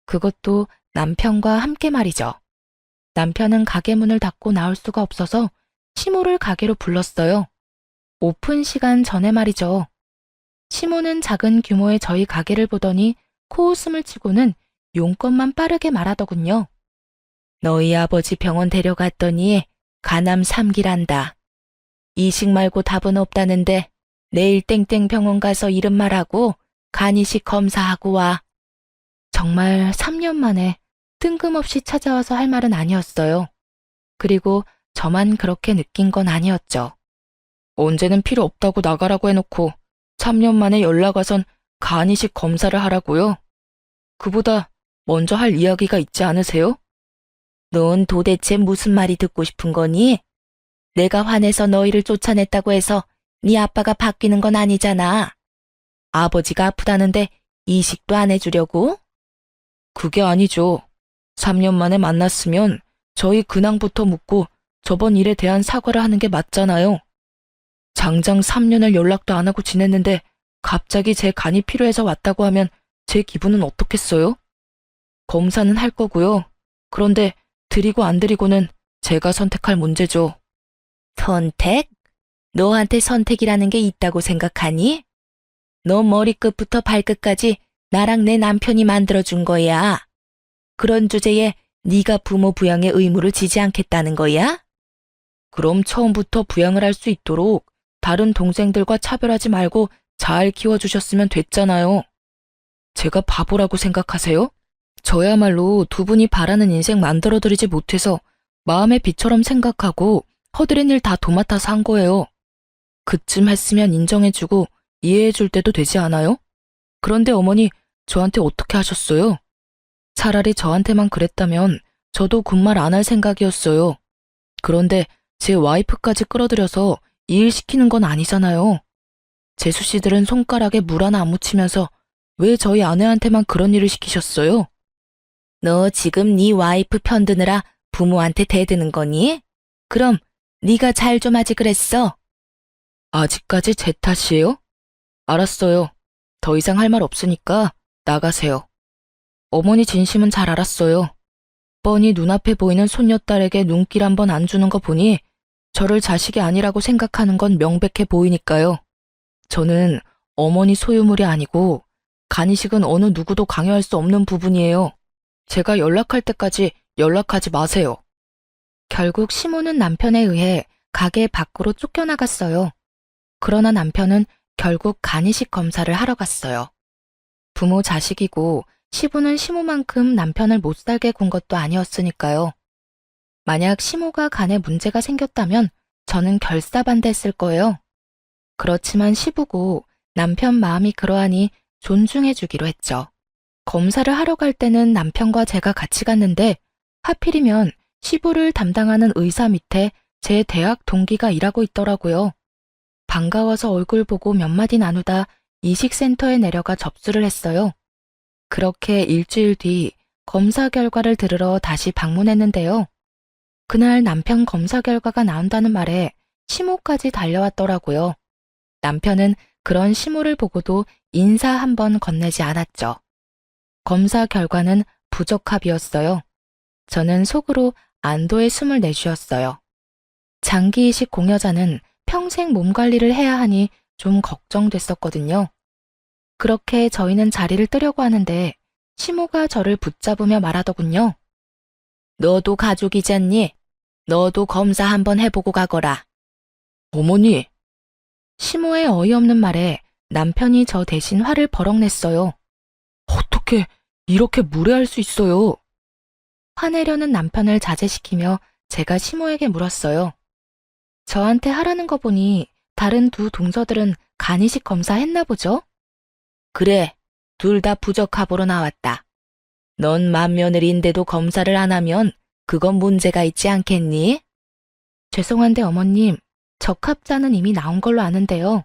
그것도 남편과 함께 말이죠. 남편은 가게 문을 닫고 나올 수가 없어서 시모를 가게로 불렀어요. 오픈 시간 전에 말이죠. 시모는 작은 규모의 저희 가게를 보더니 코웃음을 치고는 용건만 빠르게 말하더군요. 너희 아버지 병원 데려갔더니 간암 3기란다. 이식 말고 답은 없다는데 내일 땡땡 병원 가서 이름 말하고 간이식 검사하고 와. 정말 3년 만에 뜬금없이 찾아와서 할 말은 아니었어요. 그리고 저만 그렇게 느낀 건 아니었죠. 언제는 필요 없다고 나가라고 해놓고 3년 만에 연락 와선 간이식 검사를 하라고요? 그보다 먼저 할 이야기가 있지 않으세요? 넌 도대체 무슨 말이 듣고 싶은 거니? 내가 화내서 너희를 쫓아냈다고 해서 네 아빠가 바뀌는 건 아니잖아. 아버지가 아프다는데 이식도 안 해주려고? 그게 아니죠. 3년 만에 만났으면 저희 근황부터 묻고 저번 일에 대한 사과를 하는 게 맞잖아요. 장장 3년을 연락도 안 하고 지냈는데 갑자기 제 간이 필요해서 왔다고 하면 제 기분은 어떻겠어요? 검사는 할 거고요. 그런데 드리고 안 드리고는 제가 선택할 문제죠. 선택? 너한테 선택이라는 게 있다고 생각하니? 너 머리끝부터 발끝까지 나랑 내 남편이 만들어준 거야. 그런 주제에 네가 부모 부양의 의무를 지지 않겠다는 거야? 그럼 처음부터 부양을 할 수 있도록 다른 동생들과 차별하지 말고 잘 키워주셨으면 됐잖아요. 제가 바보라고 생각하세요? 저야말로 두 분이 바라는 인생 만들어드리지 못해서 마음의 비처럼 생각하고 허드렛 일 다 도맡아서 한 거예요. 그쯤 했으면 인정해주고 이해해줄 때도 되지 않아요? 그런데 어머니 저한테 어떻게 하셨어요? 차라리 저한테만 그랬다면 저도 군말 안 할 생각이었어요. 그런데 제 와이프까지 끌어들여서 이 일 시키는 건 아니잖아요. 재수 씨들은 손가락에 물 하나 안 묻히면서 왜 저희 아내한테만 그런 일을 시키셨어요? 너 지금 네 와이프 편드느라 부모한테 대드는 거니? 그럼 네가 잘 좀 하지 그랬어? 아직까지 제 탓이에요? 알았어요. 더 이상 할 말 없으니까 나가세요. 어머니 진심은 잘 알았어요. 뻔히 눈앞에 보이는 손녀딸에게 눈길 한번 안 주는 거 보니 저를 자식이 아니라고 생각하는 건 명백해 보이니까요. 저는 어머니 소유물이 아니고 간이식은 어느 누구도 강요할 수 없는 부분이에요. 제가 연락할 때까지 연락하지 마세요. 결국 시모는 남편에 의해 가게 밖으로 쫓겨나갔어요. 그러나 남편은 결국 간이식 검사를 하러 갔어요. 부모 자식이고 시부는 시모만큼 남편을 못 살게 군 것도 아니었으니까요. 만약 시모가 간에 문제가 생겼다면 저는 결사반대했을 거예요. 그렇지만 시부고 남편 마음이 그러하니 존중해주기로 했죠. 검사를 하러 갈 때는 남편과 제가 같이 갔는데 하필이면 시부를 담당하는 의사 밑에 제 대학 동기가 일하고 있더라고요. 반가워서 얼굴 보고 몇 마디 나누다 이식센터에 내려가 접수를 했어요. 그렇게 일주일 뒤 검사 결과를 들으러 다시 방문했는데요. 그날 남편 검사 결과가 나온다는 말에 시모까지 달려왔더라고요. 남편은 그런 시모를 보고도 인사 한 번 건네지 않았죠. 검사 결과는 부적합이었어요. 저는 속으로 안도의 숨을 내쉬었어요. 장기 이식 공여자는 평생 몸 관리를 해야 하니 좀 걱정됐었거든요. 그렇게 저희는 자리를 뜨려고 하는데 시모가 저를 붙잡으며 말하더군요. 너도 가족이잖니? 너도 검사 한번 해보고 가거라. 어머니! 시모의 어이없는 말에 남편이 저 대신 화를 버럭 냈어요. 어떻게 이렇게 무례할 수 있어요? 화내려는 남편을 자제시키며 제가 시모에게 물었어요. 저한테 하라는 거 보니 다른 두 동서들은 간이식 검사 했나 보죠? 그래, 둘 다 부적합으로 나왔다. 넌 맏며느리인데도 검사를 안 하면 그건 문제가 있지 않겠니? 죄송한데 어머님, 적합자는 이미 나온 걸로 아는데요.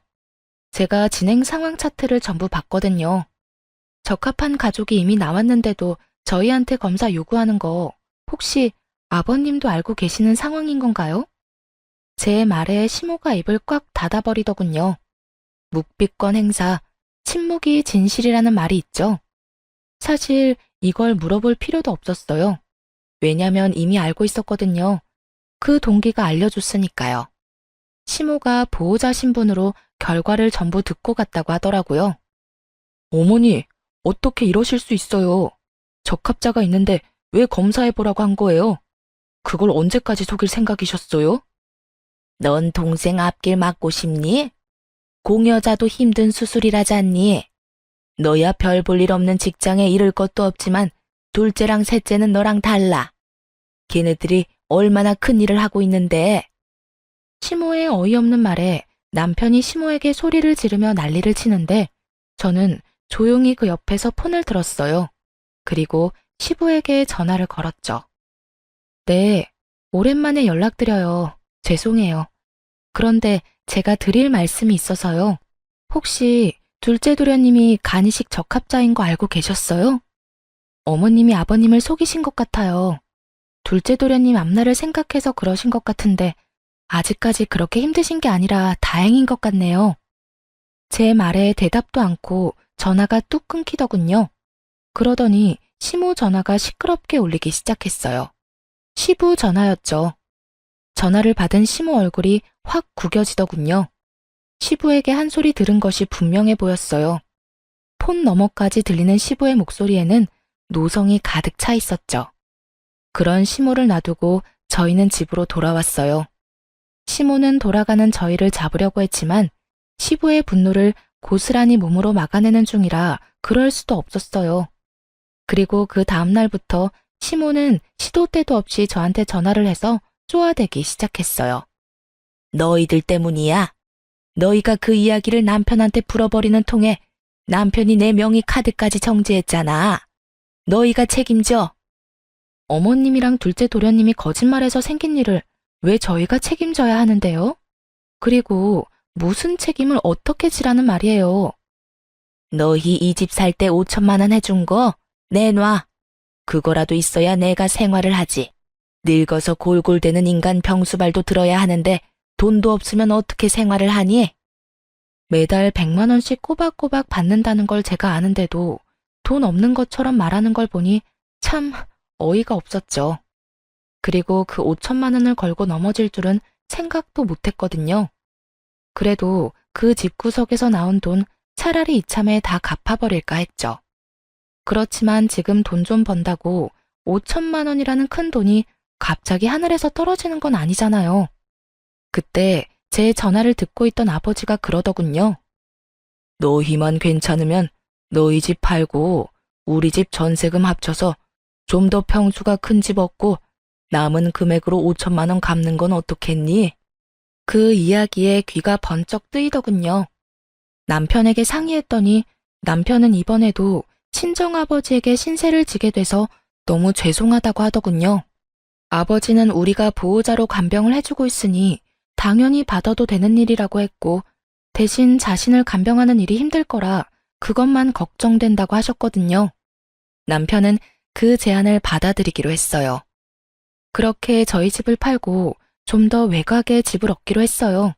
제가 진행 상황 차트를 전부 봤거든요. 적합한 가족이 이미 나왔는데도 저희한테 검사 요구하는 거 혹시 아버님도 알고 계시는 상황인 건가요? 제 말에 시모가 입을 꽉 닫아버리더군요. 묵비권 행사, 침묵이 진실이라는 말이 있죠. 사실 이걸 물어볼 필요도 없었어요. 왜냐면 이미 알고 있었거든요. 그 동기가 알려줬으니까요. 시모가 보호자 신분으로 결과를 전부 듣고 갔다고 하더라고요. 어머니, 어떻게 이러실 수 있어요? 적합자가 있는데 왜 검사해보라고 한 거예요? 그걸 언제까지 속일 생각이셨어요? 넌 동생 앞길 막고 싶니? 공여자도 힘든 수술이라잖니. 너야 별 볼 일 없는 직장에 이를 것도 없지만 둘째랑 셋째는 너랑 달라. 걔네들이 얼마나 큰 일을 하고 있는데. 시모의 어이없는 말에 남편이 시모에게 소리를 지르며 난리를 치는데 저는 조용히 그 옆에서 폰을 들었어요. 그리고 시부에게 전화를 걸었죠. 네, 오랜만에 연락드려요. 죄송해요. 그런데 제가 드릴 말씀이 있어서요. 혹시 둘째 도련님이 간이식 적합자인 거 알고 계셨어요? 어머님이 아버님을 속이신 것 같아요. 둘째 도련님 앞날을 생각해서 그러신 것 같은데 아직까지 그렇게 힘드신 게 아니라 다행인 것 같네요. 제 말에 대답도 않고 전화가 뚝 끊기더군요. 그러더니 시모 전화가 시끄럽게 울리기 시작했어요. 시부 전화였죠. 전화를 받은 시모 얼굴이 확 구겨지더군요. 시부에게 한 소리 들은 것이 분명해 보였어요. 폰 너머까지 들리는 시부의 목소리에는 노성이 가득 차 있었죠. 그런 시모를 놔두고 저희는 집으로 돌아왔어요. 시모는 돌아가는 저희를 잡으려고 했지만 시부의 분노를 고스란히 몸으로 막아내는 중이라 그럴 수도 없었어요. 그리고 그 다음 날부터 시모는 시도 때도 없이 저한테 전화를 해서 쪼아대기 시작했어요. 너희들 때문이야. 너희가 그 이야기를 남편한테 풀어버리는 통에 남편이 내 명의 카드까지 정지했잖아. 너희가 책임져. 어머님이랑 둘째 도련님이 거짓말해서 생긴 일을 왜 저희가 책임져야 하는데요? 그리고 무슨 책임을 어떻게 지라는 말이에요? 너희 이 집 살 때 5천만 원 해준 거 내놔. 그거라도 있어야 내가 생활을 하지. 늙어서 골골대는 인간 병수발도 들어야 하는데 돈도 없으면 어떻게 생활을 하니? 매달 100만 원씩 꼬박꼬박 받는다는 걸 제가 아는데도 돈 없는 것처럼 말하는 걸 보니 참 어이가 없었죠. 그리고 그 5천만 원을 걸고 넘어질 줄은 생각도 못했거든요. 그래도 그 집구석에서 나온 돈 차라리 이참에 다 갚아버릴까 했죠. 그렇지만 지금 돈 좀 번다고 5천만 원이라는 큰 돈이 갑자기 하늘에서 떨어지는 건 아니잖아요. 그때 제 전화를 듣고 있던 아버지가 그러더군요. 너희만 괜찮으면 너희 집 팔고 우리 집 전세금 합쳐서 좀 더 평수가 큰 집 얻고 남은 금액으로 5천만 원 갚는 건 어떻겠니? 그 이야기에 귀가 번쩍 뜨이더군요. 남편에게 상의했더니 남편은 이번에도 친정아버지에게 신세를 지게 돼서 너무 죄송하다고 하더군요. 아버지는 우리가 보호자로 간병을 해주고 있으니 당연히 받아도 되는 일이라고 했고 대신 자신을 간병하는 일이 힘들 거라 그것만 걱정된다고 하셨거든요. 남편은 그 제안을 받아들이기로 했어요. 그렇게 저희 집을 팔고 좀 더 외곽에 집을 얻기로 했어요.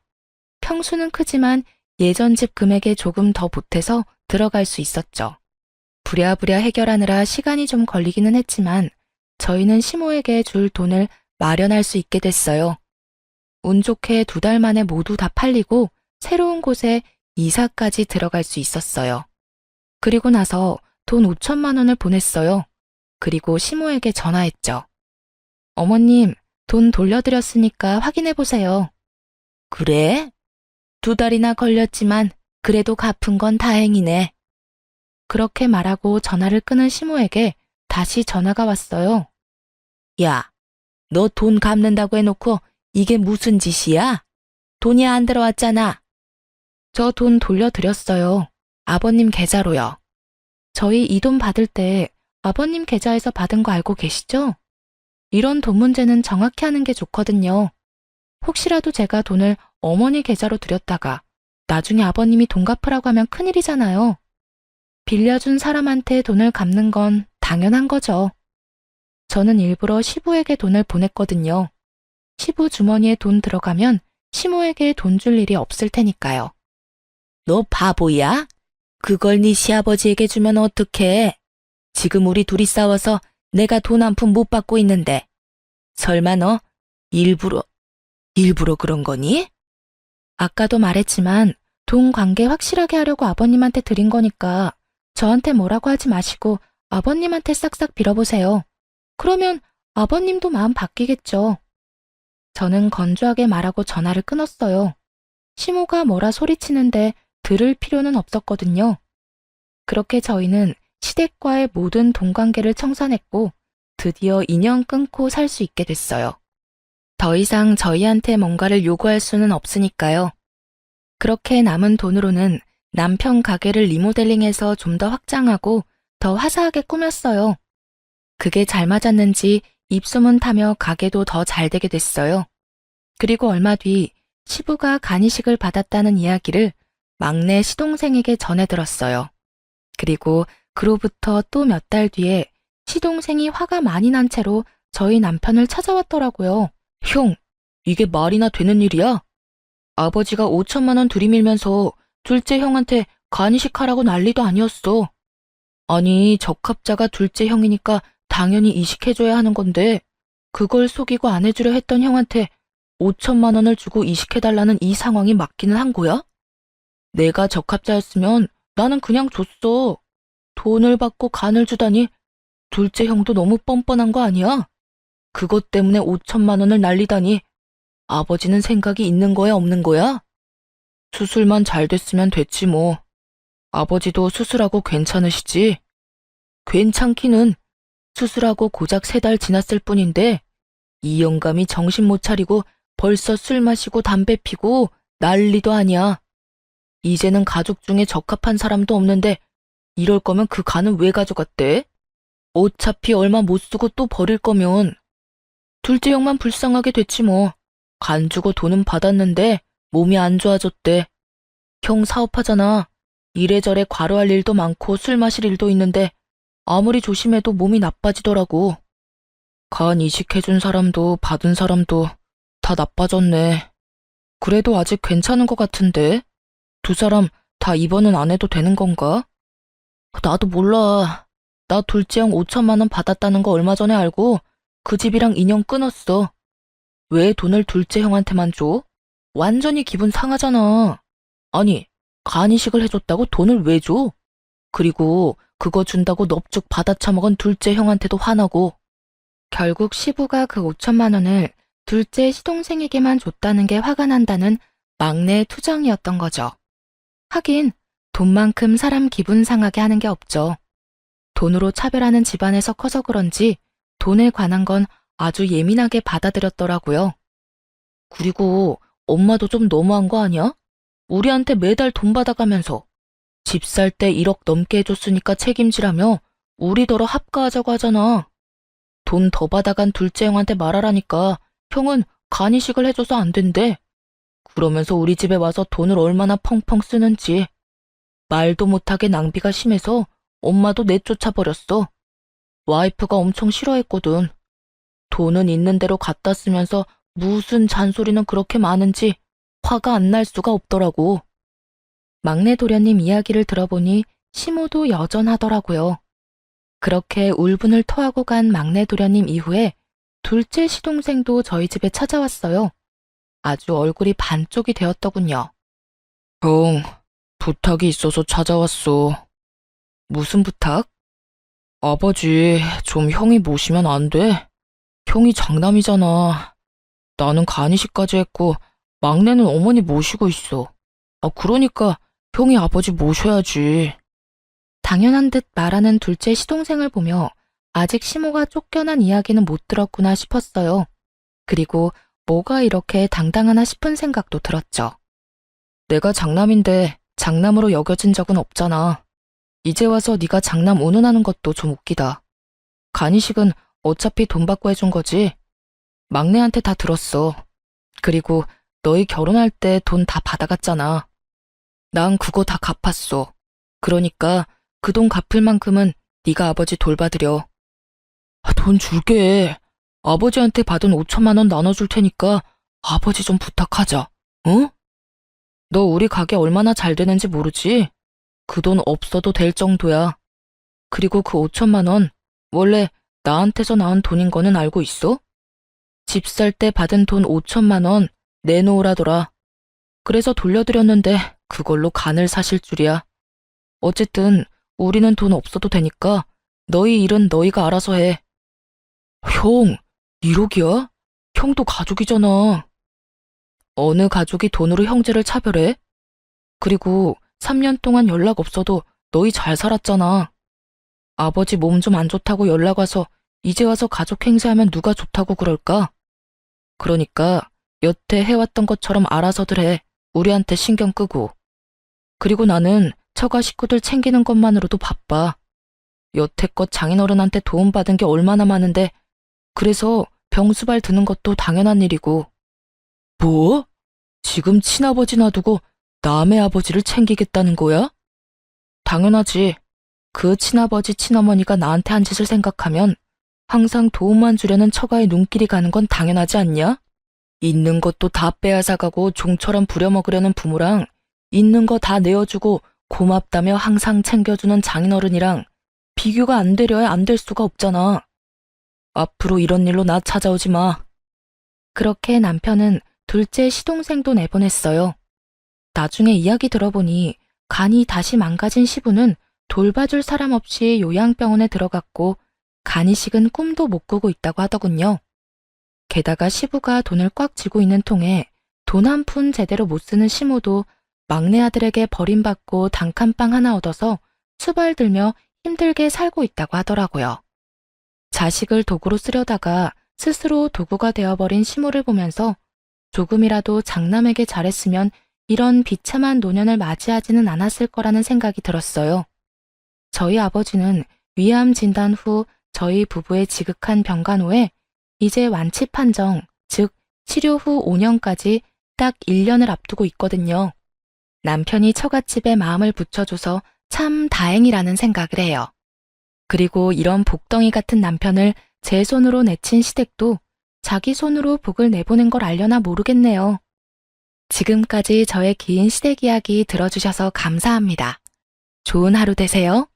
평수는 크지만 예전 집 금액에 조금 더 보태서 들어갈 수 있었죠. 부랴부랴 해결하느라 시간이 좀 걸리기는 했지만 저희는 시모에게 줄 돈을 마련할 수 있게 됐어요. 운 좋게 2달 만에 모두 다 팔리고 새로운 곳에 이사까지 들어갈 수 있었어요. 그리고 나서 돈 5천만 원을 보냈어요. 그리고 시모에게 전화했죠. 어머님, 돈 돌려드렸으니까 확인해보세요. 그래? 2달이나 걸렸지만 그래도 갚은 건 다행이네. 그렇게 말하고 전화를 끊은 시모에게 다시 전화가 왔어요. 야, 너 돈 갚는다고 해놓고 이게 무슨 짓이야? 돈이 안 들어왔잖아. 저 돈 돌려드렸어요. 아버님 계좌로요. 저희 이 돈 받을 때 아버님 계좌에서 받은 거 알고 계시죠? 이런 돈 문제는 정확히 하는 게 좋거든요. 혹시라도 제가 돈을 어머니 계좌로 드렸다가 나중에 아버님이 돈 갚으라고 하면 큰일이잖아요. 빌려준 사람한테 돈을 갚는 건 당연한 거죠. 저는 일부러 시부에게 돈을 보냈거든요. 시부 주머니에 돈 들어가면 시모에게 돈 줄 일이 없을 테니까요. 너 바보야? 그걸 네 시아버지에게 주면 어떡해? 지금 우리 둘이 싸워서 내가 돈 한 푼 못 받고 있는데. 설마 너 일부러 그런 거니? 아까도 말했지만 돈 관계 확실하게 하려고 아버님한테 드린 거니까 저한테 뭐라고 하지 마시고 아버님한테 싹싹 빌어보세요. 그러면 아버님도 마음 바뀌겠죠. 저는 건조하게 말하고 전화를 끊었어요. 시모가 뭐라 소리치는데 들을 필요는 없었거든요. 그렇게 저희는 시댁과의 모든 돈 관계를 청산했고 드디어 인연 끊고 살 수 있게 됐어요. 더 이상 저희한테 뭔가를 요구할 수는 없으니까요. 그렇게 남은 돈으로는 남편 가게를 리모델링해서 좀 더 확장하고 더 화사하게 꾸몄어요. 그게 잘 맞았는지 입소문 타며 가게도 더 잘 되게 됐어요. 그리고 얼마 뒤 시부가 간이식을 받았다는 이야기를 막내 시동생에게 전해 들었어요. 그리고 그로부터 또 몇 달 뒤에 시동생이 화가 많이 난 채로 저희 남편을 찾아왔더라고요. 형, 이게 말이나 되는 일이야? 아버지가 5천만 원 들이밀면서 둘째 형한테 간이식 하라고 난리도 아니었어. 아니, 적합자가 둘째 형이니까 당연히 이식해줘야 하는 건데 그걸 속이고 안 해주려 했던 형한테 5천만 원을 주고 이식해달라는 이 상황이 맞기는 한 거야? 내가 적합자였으면 나는 그냥 줬어. 돈을 받고 간을 주다니 둘째 형도 너무 뻔뻔한 거 아니야? 그것 때문에 5천만 원을 날리다니 아버지는 생각이 있는 거야 없는 거야? 수술만 잘 됐으면 됐지 뭐. 아버지도 수술하고 괜찮으시지? 괜찮기는 수술하고 고작 3달 지났을 뿐인데 이 영감이 정신 못 차리고 벌써 술 마시고 담배 피고 난리도 아니야. 이제는 가족 중에 적합한 사람도 없는데 이럴 거면 그 간은 왜 가져갔대? 어차피 얼마 못 쓰고 또 버릴 거면. 둘째 형만 불쌍하게 됐지 뭐. 간 주고 돈은 받았는데 몸이 안 좋아졌대. 형 사업하잖아. 이래저래 과로할 일도 많고 술 마실 일도 있는데 아무리 조심해도 몸이 나빠지더라고. 간 이식해준 사람도 받은 사람도 다 나빠졌네. 그래도 아직 괜찮은 것 같은데? 두 사람 다 입원은 안 해도 되는 건가? 나도 몰라. 나 둘째 형 5천만 원 받았다는 거 얼마 전에 알고 그 집이랑 인연 끊었어. 왜 돈을 둘째 형한테만 줘? 완전히 기분 상하잖아. 아니, 간이식을 해줬다고 돈을 왜 줘? 그리고 그거 준다고 넙죽 받아쳐먹은 둘째 형한테도 화나고. 결국 시부가 그 5천만 원을 둘째 시동생에게만 줬다는 게 화가 난다는 막내의 투정이었던 거죠. 하긴 돈만큼 사람 기분 상하게 하는 게 없죠. 돈으로 차별하는 집안에서 커서 그런지 돈에 관한 건 아주 예민하게 받아들였더라고요. 그리고 엄마도 좀 너무한 거 아니야? 우리한테 매달 돈 받아가면서 집 살 때 1억 넘게 해줬으니까 책임지라며 우리더러 합가하자고 하잖아. 돈 더 받아간 둘째 형한테 말하라니까 형은 간이식을 해줘서 안 된대. 그러면서 우리 집에 와서 돈을 얼마나 펑펑 쓰는지. 말도 못하게 낭비가 심해서 엄마도 내쫓아버렸어. 와이프가 엄청 싫어했거든. 돈은 있는 대로 갖다 쓰면서 무슨 잔소리는 그렇게 많은지 화가 안 날 수가 없더라고. 막내 도련님 이야기를 들어보니 시모도 여전하더라고요. 그렇게 울분을 토하고 간 막내 도련님 이후에 둘째 시동생도 저희 집에 찾아왔어요. 아주 얼굴이 반쪽이 되었더군요. 형, 부탁이 있어서 찾아왔어. 무슨 부탁? 아버지, 좀 형이 모시면 안 돼? 형이 장남이잖아. 나는 간이식까지 했고 막내는 어머니 모시고 있어. 그러니까 형이 아버지 모셔야지. 당연한 듯 말하는 둘째 시동생을 보며 아직 시모가 쫓겨난 이야기는 못 들었구나 싶었어요. 그리고 뭐가 이렇게 당당하나 싶은 생각도 들었죠. 내가 장남인데 장남으로 여겨진 적은 없잖아. 이제 와서 네가 장남 운운하는 것도 좀 웃기다. 간이식은 어차피 돈 받고 해준 거지. 막내한테 다 들었어. 그리고 너희 결혼할 때 돈 다 받아갔잖아. 난 그거 다 갚았어. 그러니까 그 돈 갚을 만큼은 네가 아버지 돌봐드려. 돈 줄게. 아버지한테 받은 5천만 원 나눠줄 테니까 아버지 좀 부탁하자. 응? 너 우리 가게 얼마나 잘 되는지 모르지? 그 돈 없어도 될 정도야. 그리고 그 5천만 원 원래 나한테서 나온 돈인 거는 알고 있어? 집 살 때 받은 돈 5천만 원 내놓으라더라. 그래서 돌려드렸는데 그걸로 간을 사실 줄이야. 어쨌든 우리는 돈 없어도 되니까 너희 일은 너희가 알아서 해. 형, 1억이야? 형도 가족이잖아. 어느 가족이 돈으로 형제를 차별해? 그리고 3년 동안 연락 없어도 너희 잘 살았잖아. 아버지 몸 좀 안 좋다고 연락 와서 이제 와서 가족 행세하면 누가 좋다고 그럴까? 그러니까 여태 해왔던 것처럼 알아서들 해. 우리한테 신경 끄고. 그리고 나는 처가 식구들 챙기는 것만으로도 바빠. 여태껏 장인어른한테 도움받은 게 얼마나 많은데 그래서 병수발 드는 것도 당연한 일이고. 뭐? 지금 친아버지 놔두고 남의 아버지를 챙기겠다는 거야? 당연하지. 그 친아버지 친어머니가 나한테 한 짓을 생각하면 항상 도움만 주려는 처가의 눈길이 가는 건 당연하지 않냐? 있는 것도 다 빼앗아가고 종처럼 부려먹으려는 부모랑 있는 거 다 내어주고 고맙다며 항상 챙겨주는 장인어른이랑 비교가 안 되려야 안 될 수가 없잖아. 앞으로 이런 일로 나 찾아오지 마. 그렇게 남편은 둘째 시동생도 내보냈어요. 나중에 이야기 들어보니 간이 다시 망가진 시부는 돌봐줄 사람 없이 요양병원에 들어갔고 간이식은 꿈도 못 꾸고 있다고 하더군요. 게다가 시부가 돈을 꽉 쥐고 있는 통에 돈 한 푼 제대로 못 쓰는 시모도 막내 아들에게 버림받고 단칸방 하나 얻어서 수발 들며 힘들게 살고 있다고 하더라고요. 자식을 도구로 쓰려다가 스스로 도구가 되어버린 시모를 보면서 조금이라도 장남에게 잘했으면 이런 비참한 노년을 맞이하지는 않았을 거라는 생각이 들었어요. 저희 아버지는 위암 진단 후 저희 부부의 지극한 병간호에 이제 완치 판정, 즉 치료 후 5년까지 딱 1년을 앞두고 있거든요. 남편이 처갓집에 마음을 붙여줘서 참 다행이라는 생각을 해요. 그리고 이런 복덩이 같은 남편을 제 손으로 내친 시댁도 자기 손으로 복을 내보낸 걸 알려나 모르겠네요. 지금까지 저의 긴 시댁 이야기 들어주셔서 감사합니다. 좋은 하루 되세요.